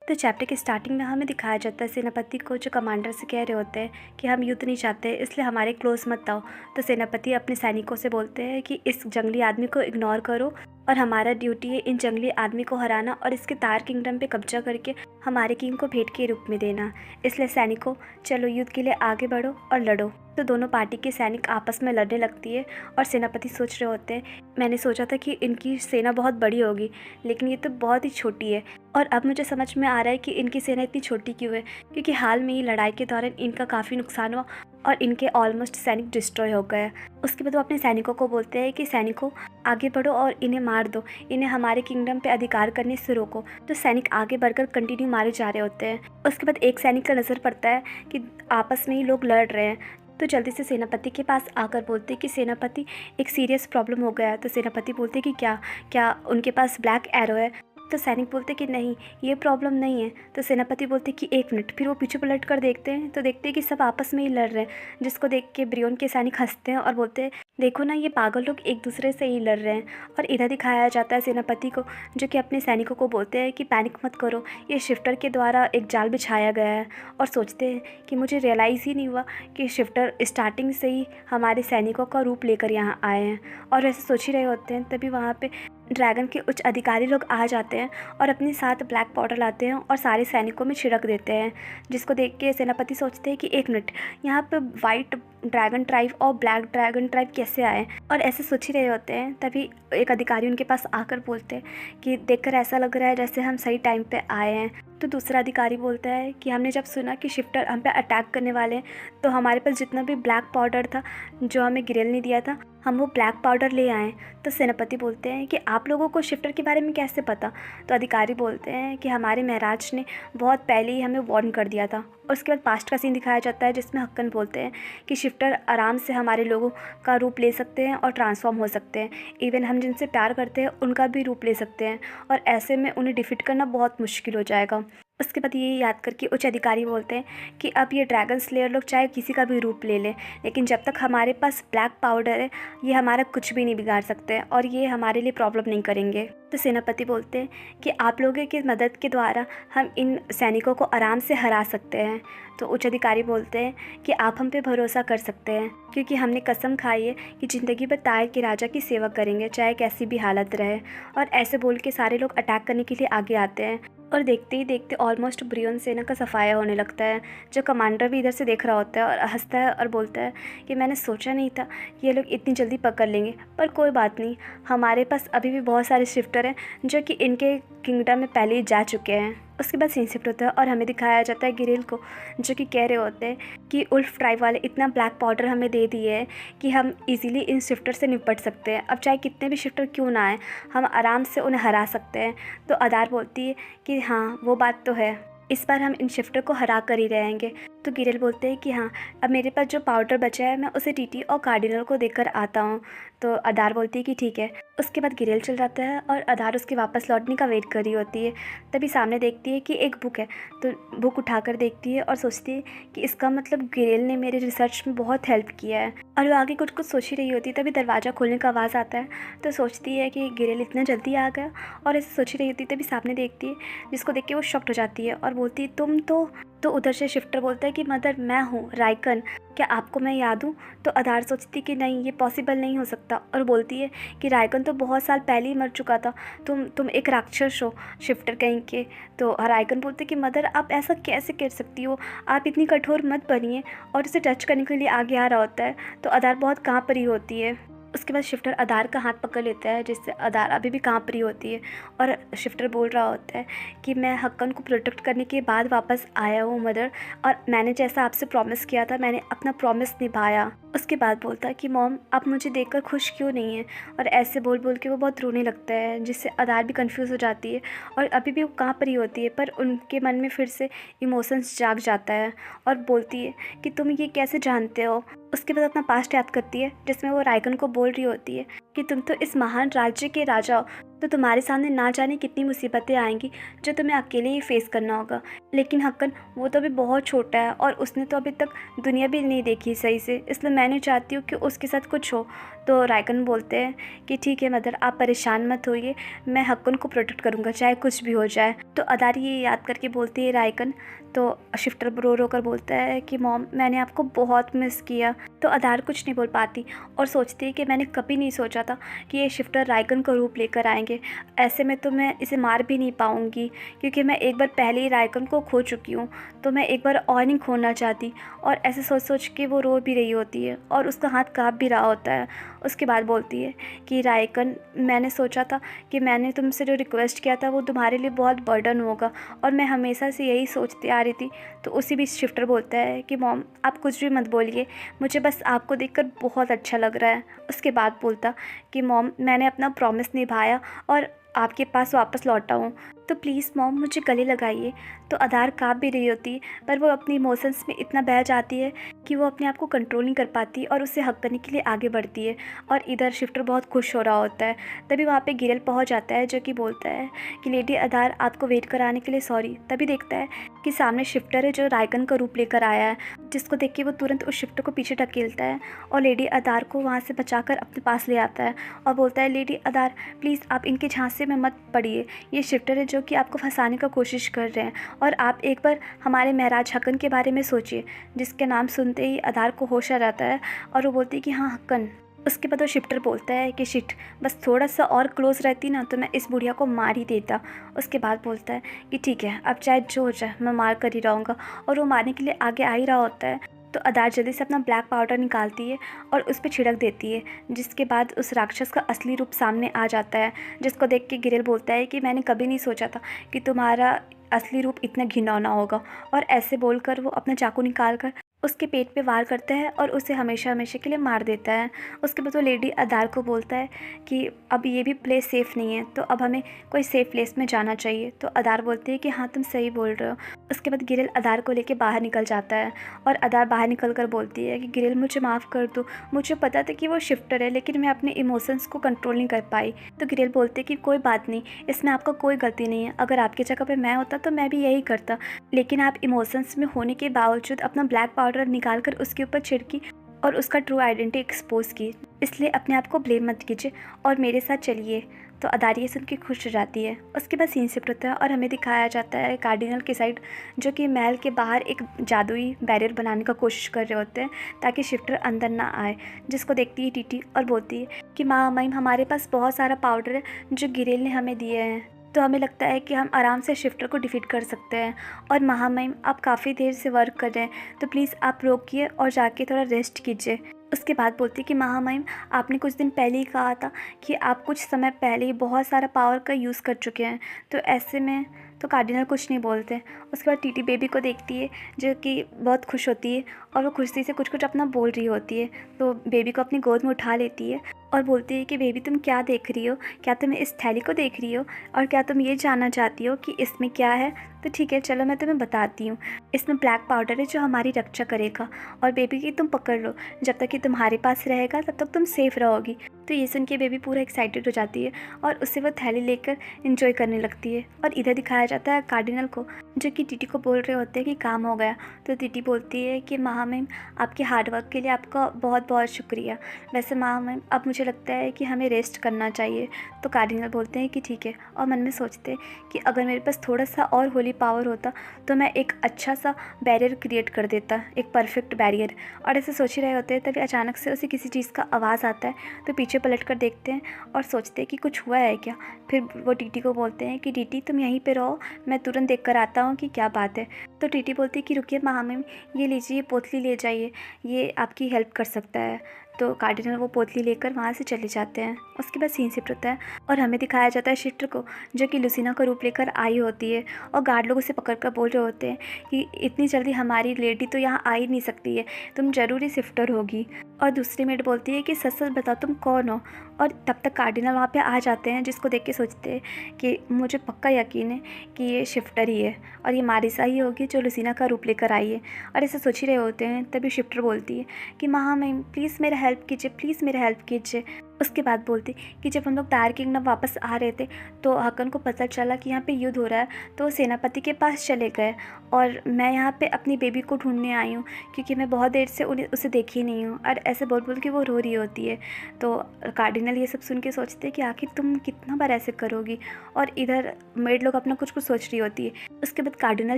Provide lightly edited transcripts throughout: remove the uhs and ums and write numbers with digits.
तो चैप्टर के स्टार्टिंग में हमें दिखाया जाता है सेनापति को, जो कमांडर से कह रहे होते हैं कि हम युद्ध नहीं चाहते, इसलिए हमारे क्लोज मत आओ। तो सेनापति अपने सैनिकों से बोलते हैं कि इस जंगली आदमी को इग्नोर करो और हमारा ड्यूटी है इन जंगली आदमी को हराना और इसके तार किंगडम पे कब्जा करके हमारे किंग को भेंट के रूप में देना। इसलिए सैनिकों, चलो युद्ध के लिए आगे बढ़ो और लड़ो। तो दोनों पार्टी के सैनिक आपस में लड़ने लगती है और सेनापति सोच रहे होते हैं, मैंने सोचा था कि इनकी सेना बहुत बड़ी होगी, लेकिन ये तो बहुत ही छोटी है। और अब मुझे समझ में आ रहा है कि इनकी सेना इतनी छोटी क्यों है, क्योंकि हाल में ही लड़ाई के दौरान इनका काफ़ी नुकसान हुआ और इनके ऑलमोस्ट सैनिक डिस्ट्रॉय हो गए। उसके बाद वो अपने सैनिकों को बोलते हैं कि सैनिकों, आगे बढ़ो और इन्हें मार दो, इन्हें हमारे किंगडम पे अधिकार करने से रोको। तो सैनिक आगे बढ़कर कंटिन्यू मारे जा रहे होते हैं। उसके बाद एक सैनिक का नज़र पड़ता है कि आपस में ही लोग लड़ रहे हैं, तो जल्दी से सेनापति के पास आकर बोलते हैं कि सेनापति, एक सीरियस प्रॉब्लम हो गया है। तो सेनापति बोलते हैं कि क्या क्या उनके पास ब्लैक एरो है? तो सैनिक बोलते कि नहीं, ये प्रॉब्लम नहीं है। तो सेनापति बोलते कि एक मिनट। फिर वो पीछे पलट कर देखते हैं तो देखते हैं कि सब आपस में ही लड़ रहे हैं, जिसको देख के ब्रियोन के सैनिक हंसते हैं और बोलते हैं, देखो ना, ये पागल लोग एक दूसरे से ही लड़ रहे हैं। और इधर दिखाया जाता है सेनापति को, जो कि अपने सैनिकों को बोलते हैं कि पैनिक मत करो, ये शिफ्टर के द्वारा एक जाल बिछाया गया है। और सोचते हैं कि मुझे रियलाइज़ ही नहीं हुआ कि शिफ्टर स्टार्टिंग से ही हमारे सैनिकों का रूप लेकर यहाँ आए हैं। और ऐसे सोच ही रहे होते हैं, तभी वहाँ पे ड्रैगन के उच्च अधिकारी लोग आ जाते हैं और अपने साथ ब्लैक पाउडर लाते हैं और सारे सैनिकों में छिड़क देते हैं, जिसको देख के सेनापति सोचते हैं कि एक मिनट, यहाँ पे वाइट ड्रैगन ट्राइब और ब्लैक ड्रैगन ट्राइब कैसे आए। और ऐसे सोच ही रहे होते हैं, तभी एक अधिकारी उनके पास आकर बोलते हैं कि देखकर ऐसा लग रहा है जैसे हम सही टाइम पे आए हैं। तो दूसरा अधिकारी बोलता है कि हमने जब सुना कि शिफ्टर हम पे अटैक करने वाले हैं, तो हमारे पास जितना भी ब्लैक पाउडर था जो हमें गिरेल ने दिया था, हम वो ब्लैक पाउडर ले आए। तो सेनापति बोलते हैं कि आप लोगों को शिफ्टर के बारे में कैसे पता? तो अधिकारी बोलते हैं कि हमारे महाराज ने बहुत पहले ही हमें वार्न कर दिया था। और उसके बाद पास्ट का सीन दिखाया जाता है, जिसमें हक्कन बोलते हैं कि शिफ्टर आराम से हमारे लोगों का रूप ले सकते हैं और ट्रांसफॉर्म हो सकते हैं, इवन हम जिनसे प्यार करते हैं उनका भी रूप ले सकते हैं, और ऐसे में उन्हें डिफीट करना बहुत मुश्किल हो जाएगा। उसके बाद ये याद करके उच्च अधिकारी बोलते हैं कि अब ये ड्रैगन स्लेयर लोग चाहे किसी का भी रूप ले लें, लेकिन जब तक हमारे पास ब्लैक पाउडर है, ये हमारा कुछ भी नहीं बिगाड़ सकते और ये हमारे लिए प्रॉब्लम नहीं करेंगे। तो सेनापति बोलते हैं कि आप लोगों की मदद के द्वारा हम इन सैनिकों को आराम से हरा सकते हैं। तो उच्च अधिकारी बोलते हैं कि आप हम पे भरोसा कर सकते हैं, क्योंकि हमने कसम खाई है कि ज़िंदगी भर तायर के राजा की सेवा करेंगे, चाहे कैसी भी हालत रहे। और ऐसे बोल के सारे लोग अटैक करने के लिए आगे आते हैं और देखते ही देखते ऑलमोस्ट ब्रियोन सेना का सफाया होने लगता है। जो कमांडर भी इधर से देख रहा होता है और हंसता है और बोलता है कि मैंने सोचा नहीं था ये लोग इतनी जल्दी पकड़ लेंगे, पर कोई बात नहीं, हमारे पास अभी भी बहुत सारे शिफ्टर हैं जो कि इनके किंगडम में पहले ही जा चुके हैं। उसके बाद सीन शिफ्ट होता है और हमें दिखाया जाता है गिरेल को, जो कि कह रहे होते हैं कि उल्फ ट्राइब वाले इतना ब्लैक पाउडर हमें दे दिए है कि हम इजीली इन शिफ्टर से निपट सकते हैं। अब चाहे कितने भी शिफ्टर क्यों ना आए, हम आराम से उन्हें हरा सकते हैं। तो अदार बोलती है कि हाँ, वो बात तो है, इस बार हम इन शिफ्टर को हरा कर ही रहेंगे। तो गिरेल बोलते हैं कि हाँ, अब मेरे पास जो पाउडर बचा है मैं उसे टीटी और कार्डिनल को देकर आता हूँ। तो अदार बोलती है कि ठीक है। उसके बाद गिरेल चल जाता है और अदार उसके वापस लौटने का वेट कर रही होती है। तभी सामने देखती है कि एक बुक है, तो बुक उठाकर देखती है और सोचती है कि इसका मतलब गिरेल ने मेरे रिसर्च में बहुत हेल्प किया है। और वो आगे कुछ कुछ सोच ही रही होती है, तभी दरवाज़ा खोलने का आवाज़ आता है। तो सोचती है कि गिरेल इतना जल्दी आ गया, और ऐसे सोच ही रही होती है, तभी सामने देखती है, जिसको देख के वो शॉक्ड हो जाती है और बोलती है तुम तो उधर से शिफ्टर बोलता है कि मदर, मैं हूँ राइकन, क्या आपको मैं याद हूँ? तो आधार सोचती कि नहीं, ये पॉसिबल नहीं हो सकता, और बोलती है कि राइकन तो बहुत साल पहले ही मर चुका था, तुम एक राक्षस हो, शिफ्टर कहीं के। तो राइकन बोलते कि मदर, आप ऐसा कैसे कर सकती हो, आप इतनी कठोर मत बनिए, और उसे टच करने के लिए आगे आ रहा होता है। तो आधार बहुत काँप रही होती है। उसके बाद शिफ्टर अदार का हाथ पकड़ लेता है, जिससे अदार अभी भी काँप रही होती है, और शिफ्टर बोल रहा होता है कि मैं हक्कन को प्रोटेक्ट करने के बाद वापस आया हूँ मदर, और मैंने जैसा आपसे प्रॉमिस किया था, मैंने अपना प्रॉमिस निभाया। उसके बाद बोलता है कि मॉम, आप मुझे देखकर खुश क्यों नहीं है? और ऐसे बोल बोल के वो बहुत रोने लगता है, जिससे अदार भी कंफ्यूज हो जाती है, और अभी भी वो काँप रही होती है, पर उनके मन में फिर से इमोशंस जाग जाता है, और बोलती है कि तुम ये कैसे जानते हो? उसके बाद अपना पास्ट याद करती है, जिसमें वो राइकन को बोल रही होती है कि तुम तो इस महान राज्य के राजा हो, तो तुम्हारे सामने ना जाने कितनी मुसीबतें आएंगी जो तुम्हें अकेले ही फेस करना होगा। लेकिन हक्कन वो तो अभी बहुत छोटा है और उसने तो अभी तक दुनिया भी नहीं देखी सही से, इसलिए मैं नहीं चाहती हूँ कि उसके साथ कुछ हो। तो रायकन बोलते हैं कि ठीक है मदर, आप परेशान मत होइए, मैं हक्कन को प्रोटेक्ट करूँगा चाहे कुछ भी हो जाए। तो अदारी ये याद करके बोलती है रायकन, तो शिफ्टर रो कर बोलता है कि मॉम मैंने आपको बहुत मिस किया। तो अदार कुछ नहीं बोल पाती और सोचती है कि मैंने कभी नहीं सोचा था कि ये शिफ्टर रायकन का रूप लेकर आएंगे। ऐसे में तो मैं इसे मार भी नहीं पाऊंगी क्योंकि मैं एक बार पहले ही रायकन को खो चुकी हूँ, तो मैं एक बार और नहीं खोना चाहती। और ऐसे सोच सोच के वो रो भी रही होती है और उसका हाथ काँप भी रहा होता है। उसके बाद बोलती है कि रायकन, मैंने सोचा था कि मैंने तुमसे जो रिक्वेस्ट किया था वो तुम्हारे लिए बहुत बर्डन होगा और मैं हमेशा से यही सोचती आ रही थी। तो उसी बीच शिफ्टर बोलता है कि मॉम आप कुछ भी मत बोलिए, मुझे बस आपको देखकर बहुत अच्छा लग रहा है। उसके बाद बोलता कि मॉम मैंने अपना प्रॉमिस निभाया और आपके पास वापस लौटा हूँ, तो प्लीज़ मॉम मुझे गले लगाइए। तो अदार काँप भी रही होती है पर वो अपनी इमोशंस में इतना बह जाती है कि वो अपने आप को कंट्रोल नहीं कर पाती और उसे हक करने के लिए आगे बढ़ती है। और इधर शिफ्टर बहुत खुश हो रहा होता है। तभी वहाँ पे गिरल पहुँच जाता है जो कि बोलता है कि लेडी अदार आपको वेट कराने के लिए सॉरी। तभी देखता है कि सामने शिफ्टर है जो रायकन का रूप लेकर आया है, जिसको देख के वो तुरंत उस शिफ्टर को पीछे ढकेलता है और लेडी अदार को वहाँ से बचाकर अपने पास ले आता है और बोलता है लेडी अदार प्लीज़ आप इनके झांसे में मत पड़िए, ये शिफ्टर है जो कि आपको फंसाने का कोशिश कर रहे हैं और आप एक बार हमारे महराज हक्कन के बारे में सोचिए। जिसके नाम सुनते ही अदार को होश आ जाता है और वो बोलती है कि हाँ हक्कन। उसके बाद वो शिफ्टर बोलता है कि शिट, बस थोड़ा सा और क्लोज रहती ना तो मैं इस बुढ़िया को मार ही देता। उसके बाद बोलता है कि ठीक है अब चाहे जो हो जाए मैं मार कर ही रहूँगा और वो मारने के लिए आगे आ ही रहा होता है। तो अदार जल्दी से अपना ब्लैक पाउडर निकालती है और उस पर छिड़क देती है, जिसके बाद उस राक्षस का असली रूप सामने आ जाता है। जिसको देख के गिरिल बोलता है कि मैंने कभी नहीं सोचा था कि तुम्हारा असली रूप इतना घिनौना होगा। और ऐसे बोलकर वो अपना चाकू निकाल कर उसके पेट पे वार करता है और उसे हमेशा हमेशा के लिए मार देता है। उसके बाद वो लेडी अदार को बोलता है कि अब ये भी प्लेस सेफ़ नहीं है, तो अब हमें कोई सेफ़ प्लेस में जाना चाहिए। तो अदार बोलती है कि हाँ तुम सही बोल रहे हो। उसके बाद गिरिल अदार को लेके बाहर निकल जाता है और अदार बाहर निकल कर बोलती है कि गिरिल मुझे माफ़ कर दो, मुझे पता था कि वो शिफ्टर है लेकिन मैं अपने इमोशंस को कंट्रोल नहीं कर पाई। तो गिरिल बोलते कि कोई बात नहीं, इसमें आपका कोई गलती नहीं है, अगर आपकी जगह पर मैं होता तो मैं भी यही करता, लेकिन आप इमोशंस में होने के बावजूद अपना ब्लैक पाउडर निकाल कर उसके ऊपर छिड़की और उसका ट्रू आइडेंटिटी एक्सपोज की, इसलिए अपने आप को ब्लेम मत कीजिए और मेरे साथ चलिए। तो अदारी ये सुन के खुश हो जाती है। उसके बाद सीन शिफ्ट होता है और हमें दिखाया जाता है कार्डिनल के साइड, जो कि महल के बाहर एक जादुई बैरियर बनाने का कोशिश कर रहे होते हैं ताकि शिफ्टर अंदर ना आए। जिसको देखती है टीटी और बोलती है कि माँ मईम हमारे पास बहुत सारा पाउडर है जो गिरेल ने हमें दिए हैं, तो हमें लगता है कि हम आराम से शिफ्टर को डिफीट कर सकते हैं। और महामहिम आप काफ़ी देर से वर्क कर रहे हैं तो प्लीज़ आप रोकिए और जाके थोड़ा रेस्ट कीजिए। उसके बाद बोलती है कि महामहिम आपने कुछ दिन पहले ही कहा था कि आप कुछ समय पहले ही बहुत सारा पावर का यूज़ कर चुके हैं, तो ऐसे में तो कार्डिनल कुछ नहीं बोलते। उसके बाद टीटी बेबी को देखती है जो कि बहुत खुश होती है और वो खुशी से कुछ कुछ अपना बोल रही होती है। तो बेबी को अपनी गोद में उठा लेती है और बोलती है कि बेबी तुम क्या देख रही हो, क्या तुम इस थैली को देख रही हो और क्या तुम ये जानना चाहती हो कि इसमें क्या है? तो ठीक है चलो मैं तुम्हें बताती हूँ। इसमें ब्लैक पाउडर है जो हमारी रक्षा करेगा और बेबी की तुम पकड़ लो, जब तक कि तुम्हारे पास रहेगा तब तक तुम सेफ़ रहोगी। तो ये सुन के बेबी पूरा एक्साइटेड हो जाती है और उससे वो थैली लेकर एंजॉय करने लगती है। और इधर दिखाया जाता है कार्डिनल को जो कि टीटी को बोल रहे होते हैं कि काम हो गया। तो टीटी बोलती है कि महामहिम आपके हार्डवर्क के लिए आपका बहुत बहुत शुक्रिया। वैसे महामहिम अब मुझे लगता है कि हमें रेस्ट करना चाहिए। तो कार्डिनल बोलते हैं कि ठीक है और मन में सोचते हैं कि अगर मेरे पास थोड़ा सा और होली पावर होता तो मैं एक अच्छा सा बैरियर क्रिएट कर देता, एक परफेक्ट बैरियर। और ऐसे सोच ही रहे होते हैं तभी अचानक से उसे किसी चीज़ का आवाज़ आता है। तो पीछे पलट कर देखते हैं और सोचते हैं कि कुछ हुआ है क्या। फिर वो टीटी को बोलते हैं कि टीटी तुम यहीं पे रहो, मैं तुरंत देख कर आता हूँ कि क्या बात है। तो टीटी बोलती है कि रुकिए महामहिम ये लीजिए, ये पोतली ले जाइए, ये आपकी हेल्प कर सकता है। तो कार्डिनल वो पोतली लेकर वहाँ से चले जाते हैं। उसके बाद सीन शिफ्ट होता है और हमें दिखाया जाता है शिफ्टर को जो कि लुसीना का रूप लेकर आई होती है और गार्ड लोग उसे पकड़ कर बोल रहे होते हैं कि इतनी जल्दी हमारी लेडी तो यहाँ आ ही नहीं सकती है, तुम ज़रूरी शिफ्टर होगी। और दूसरी मेड बोलती है कि सच सच बताओ तुम कौन हो। और तब तक कार्डिनल वहाँ पे आ जाते हैं, जिसको देख के सोचते हैं कि मुझे पक्का यकीन है कि ये शिफ्टर ही है और ये मारिसा ही होगी जो लुसीना का रूप लेकर आई है। और ऐसे सोच ही रहे होते हैं, तभी शिफ्टर बोलती है कि माँ मैं प्लीज़ मेरा हेल्प कीजिए, प्लीज़ मेरा हेल्प कीजिए। उसके बाद बोलती कि जब हम लोग तार किंगडम वापस आ रहे थे तो हकन को पता चला कि यहाँ पे युद्ध हो रहा है, तो वो सेनापति के पास चले गए और मैं यहाँ पे अपनी बेबी को ढूंढने आई हूँ क्योंकि मैं बहुत देर से उसे देखी नहीं हूँ। और ऐसे बोल बोल के वो रो रही होती है। तो कार्डिनल ये सब सुन के सोचते हैं कि आखिर तुम कितना बार ऐसे करोगी, और इधर मेड लोग अपना कुछ कुछ सोच रही होती है। उसके बाद कार्डिनल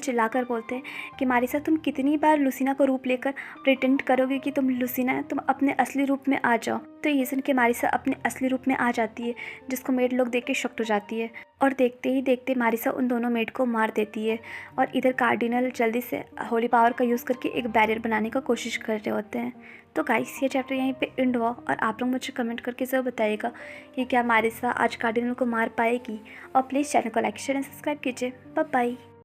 चिल्लाकर बोलते हैं कि मारिसा तुम कितनी बार लुसीना को रूप लेकर प्रिटेंड करोगे कि तुम लुसीना है, तुम अपने असली रूप में आ जाओ। तो ये सुन के मारिसा अपने असली रूप में आ जाती है, जिसको मेड लोग देख के शॉक्ड हो जाती है और देखते ही देखते मारिसा उन दोनों मेड को मार देती है। और इधर कार्डिनल जल्दी से होली पावर का यूज़ करके एक बैरियर बनाने का कोशिश कर रहे होते हैं। तो गाइस ये चैप्टर यहीं पे एंड हुआ और आप लोग मुझे कमेंट करके ज़रूर बताइएगा कि क्या मारिसा आज कार्डिनल को मार पाएगी। और प्लीज़ चैनल को लाइक शेयर एंड सब्सक्राइब कीजिए। Bye bye.